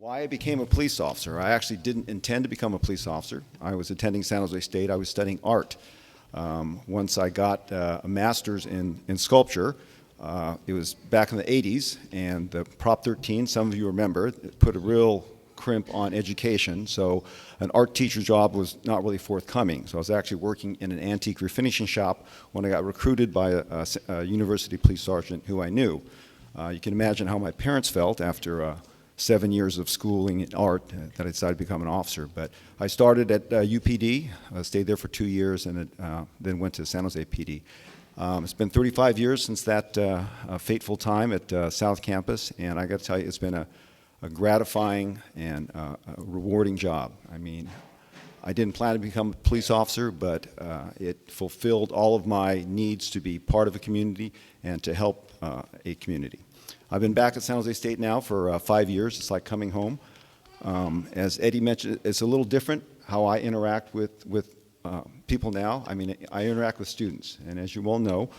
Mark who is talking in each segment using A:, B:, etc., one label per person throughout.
A: Why I became a police officer. I actually didn't intend to become a police officer. I was attending San Jose State. I was studying art. Once I got a master's in sculpture, it was back in the 80s, and the Prop 13, some of you remember, it put a real crimp on education, so an art teacher's job was not really forthcoming. So I was actually working in an antique refinishing shop when I got recruited by a university police sergeant who I knew. You can imagine how my parents felt after 7 years of schooling in art that I decided to become an officer. But I started at UPD, stayed there for 2 years, and then went to San Jose PD. It's been 35 years since that fateful time at South Campus, and I got to tell you, it's been a gratifying and a rewarding job. I mean, I didn't plan to become a police officer, but it fulfilled all of my needs to be part of a community and to help a community. I've been back at San Jose State now for 5 years. It's like coming home. As Eddie mentioned, it's a little different how I interact with people now. I mean, I interact with students, and as you all know,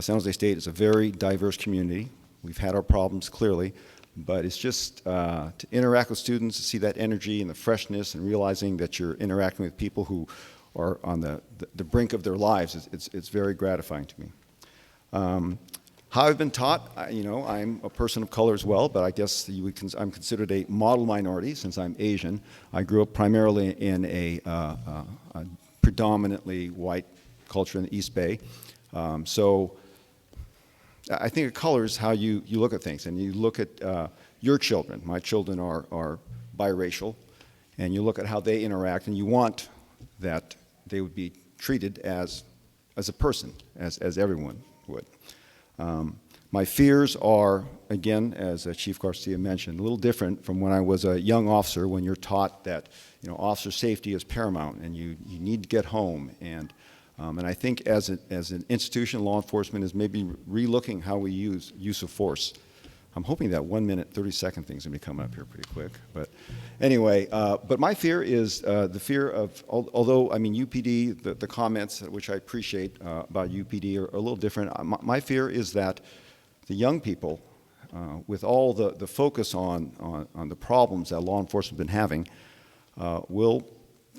A: San Jose State is a very diverse community. We've had our problems, clearly, but it's just to interact with students, to see that energy and the freshness and realizing that you're interacting with people who are on the brink of their lives, it's very gratifying to me. How I've been taught, I'm a person of color as well, but I guess I'm considered a model minority since I'm Asian. I grew up primarily in a predominantly white culture in the East Bay. So I think of color is how you look at things, and you look at your children. My children are biracial, and you look at how they interact, and you want that they would be treated as a person, as everyone would. My fears are, again, as Chief Garcia mentioned, a little different from when I was a young officer, when you're taught that officer safety is paramount and you need to get home. And I think as an institution, law enforcement is maybe relooking how we use of force. I'm hoping that 1 minute, 30-second thing's going to be coming up here pretty quick. But anyway, but my fear is the fear of, although, I mean, UPD, the comments, which I appreciate about UPD are a little different. My fear is that the young people, with all the focus on the problems that law enforcement has been having, will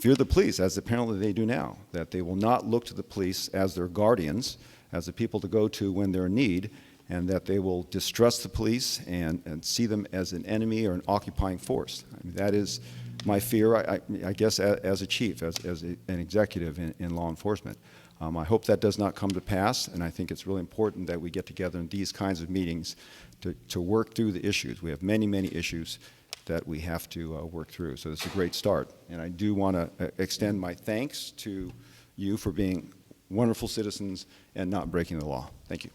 A: fear the police, as apparently they do now, that they will not look to the police as their guardians, as the people to go to when they're in need, and that they will distrust the police and see them as an enemy or an occupying force. I mean, that is my fear, I guess, as a chief, as an executive in law enforcement. I hope that does not come to pass, and I think it's really important that we get together in these kinds of meetings to work through the issues. We have many, many issues that we have to work through, so it's a great start. And I do want to extend my thanks to you for being wonderful citizens and not breaking the law. Thank you.